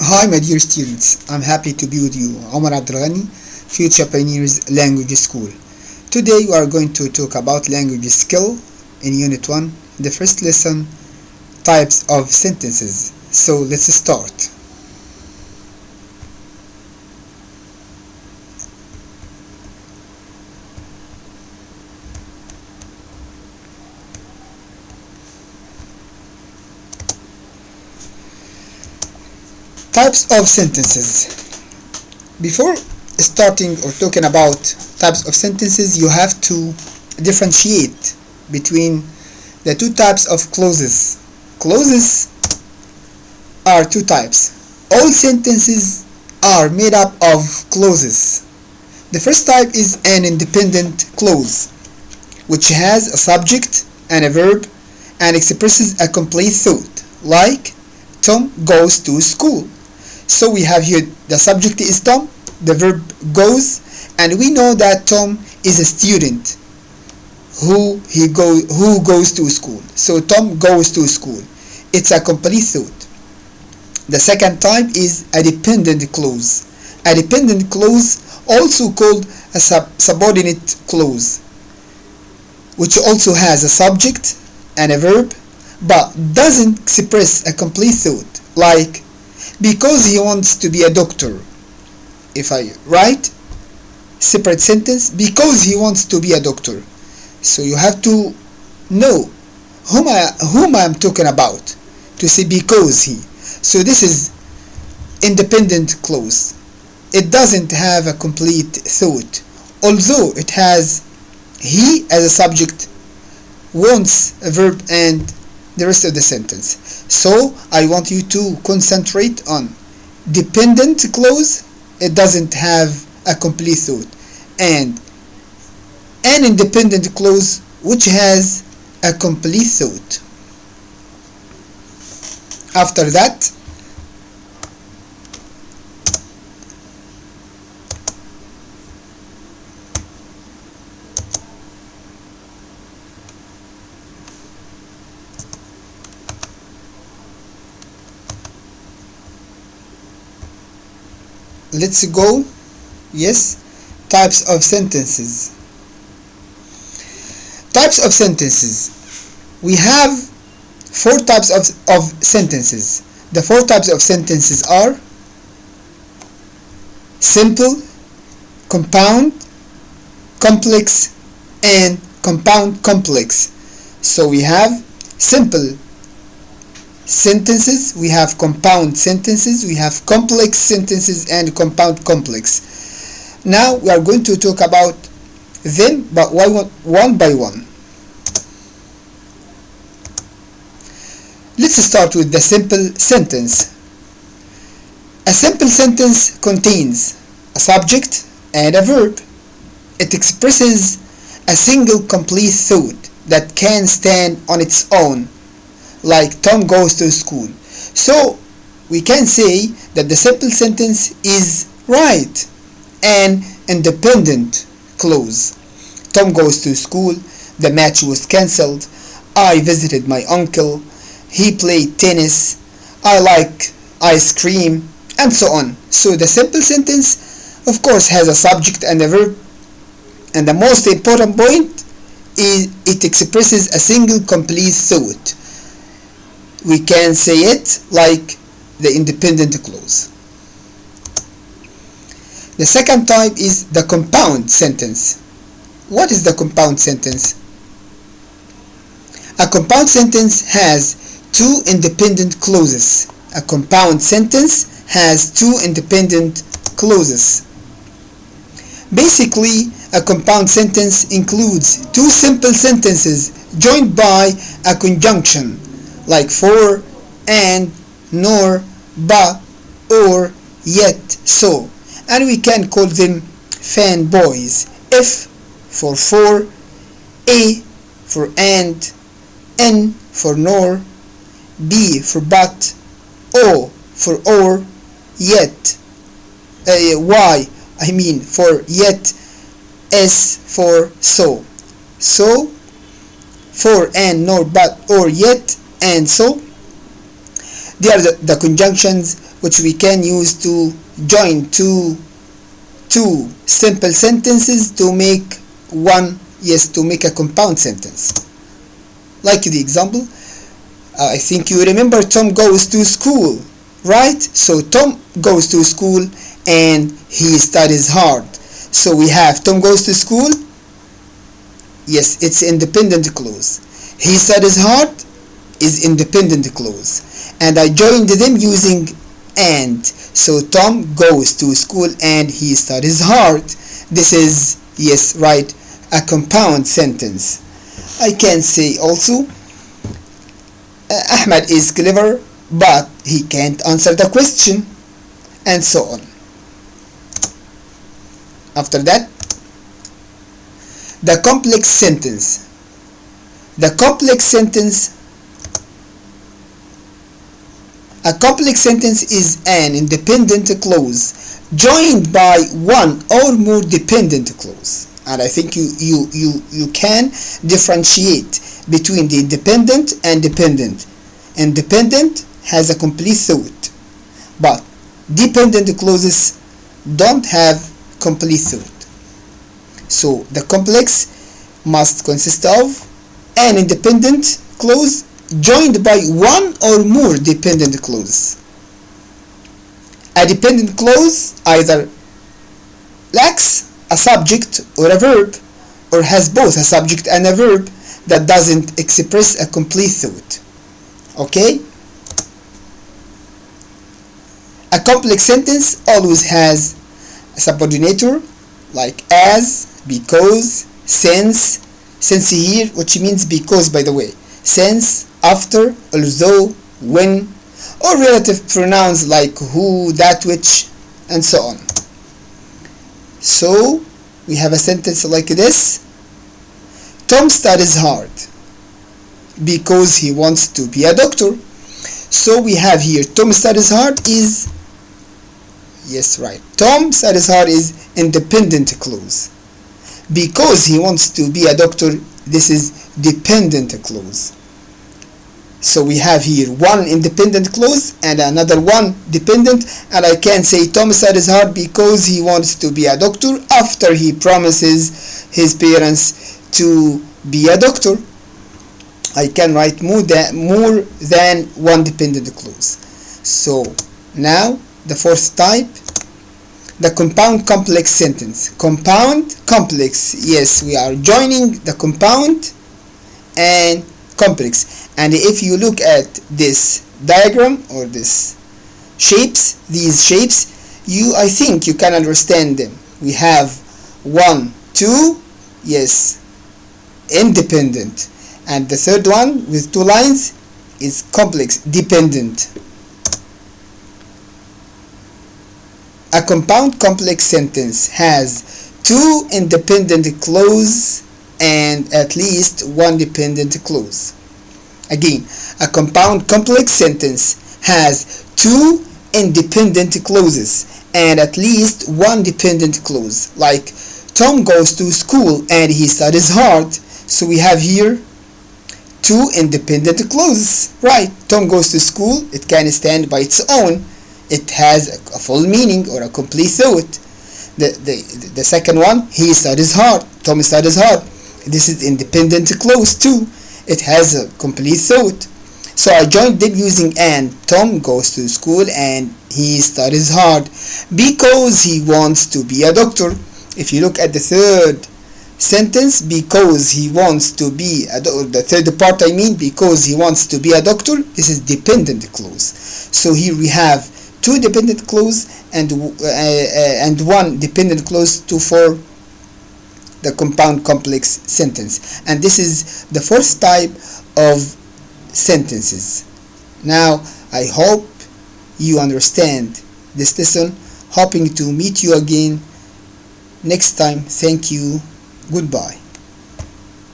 Hi my dear students, I'm happy to be with you, Omar Abdelghani, Future Pioneers Language School. Today we are going to talk about language skill in Unit 1, the first lesson, types of sentences. So let's start. Types of sentences. Before starting or talking about types of sentences, you have to differentiate between the two types of clauses. Clauses are two types. All sentences are made up of clauses. The first type is an independent clause, which has a subject and a verb and expresses a complete thought, like Tom goes to school. So we have here the subject is Tom, the verb goes, and we know that Tom is a student who goes to school. So Tom goes to school. It's a complete thought. The second type is a dependent clause. A dependent clause, also called a subordinate clause, which also has a subject and a verb, but doesn't express a complete thought, like because he wants to be a doctor. If I write separate sentence, because he wants to be a doctor, so you have to know whom I am talking about to say because he. So this is independent clause. It doesn't have a complete thought, although it has he as a subject, wants a verb, and the rest of the sentence. So I want you to concentrate on dependent clause. It doesn't have a complete thought, and an independent clause which has a complete thought. After that, let's go. Yes, types of sentences. Types of sentences. We have four types of sentences. The four types of sentences are simple, compound, complex, and compound complex. So we have simple sentences, we have compound sentences, we have complex sentences, and compound complex. Now we are going to talk about them, but one by one. Let's start with the simple sentence. A simple sentence contains a subject and a verb. It expresses a single complete thought that can stand on its own, like Tom goes to school. So we can say that the simple sentence is right, an independent clause. Tom goes to school, the match was cancelled, I visited my uncle, he played tennis, I like ice cream, and so on. So the simple sentence, of course, has a subject and a verb, and the most important point is it expresses a single complete thought. We can say it like the independent clause. The second type is the compound sentence. What is the compound sentence? A compound sentence has two independent clauses. A compound sentence has two independent clauses. Basically, a compound sentence includes two simple sentences joined by a conjunction, like for, and, nor, but, or, yet, so, and we can call them fanboys. F for, A for and, N for nor, B for but, O for or, yet, Y for yet, S for so. So, for, and, nor, but, or, yet, and so, they are the conjunctions which we can use to join two simple sentences to make to make a compound sentence. Like the example, I think you remember Tom goes to school, right? So Tom goes to school and he studies hard. So we have Tom goes to school. Yes, it's independent clause. He studies hard is independent clause. And I joined them using and. So Tom goes to school and he studies hard. This is, yes, right, a compound sentence. I can say also, Ahmed is clever, but he can't answer the question, and so on. After that, the complex sentence. A complex sentence is an independent clause joined by one or more dependent clause. And I think you can differentiate between the independent and dependent. Independent has a complete thought, but dependent clauses don't have complete thought. So the complex must consist of an independent clause joined by one or more dependent clauses. A dependent clause either lacks a subject or a verb, or has both a subject and a verb that doesn't express a complete thought. Okay? A complex sentence always has a subordinator like as, because, since here, which means because, by the way, since, after, although, when, or relative pronouns like who, that, which, and so on. So we have a sentence like this: Tom studies hard because he wants to be a doctor. So we have here Tom studies hard is, yes, right, Tom studies hard is independent clause. Because he wants to be a doctor, this is dependent clause. So we have here one independent clause and another one dependent, and I can say Tom studies hard because he wants to be a doctor after he promises his parents to be a doctor. I can write more than one dependent clause. So now the fourth type, the compound complex sentence. Compound complex, yes, we are joining the compound and complex. And if you look at this diagram or these shapes, I think you can understand them. We have 1, 2, yes, independent, and the third one with 2 lines is complex, dependent. A compound complex sentence has 2 independent clauses and at least 1 dependent clause. Again, a compound complex sentence has 2 independent clauses and at least 1 dependent clause. Like Tom goes to school and he studies hard. So we have here 2 independent clauses. Right, Tom goes to school, it can stand by its own. It has a full meaning or a complete thought. The second one, he studies hard. Tom studies hard. This is independent clause too. It has a complete thought. So I joined them using and. Tom goes to school and he studies hard because he wants to be a doctor. If you look at the third sentence, because he wants to be the third part, because he wants to be a doctor, this is dependent clause. So here we have 2 dependent clause and 1 dependent clause to form the compound complex sentence. And this is the fourth type of sentences. Now I hope you understand this lesson. Hoping to meet you again next time. Thank you. Goodbye.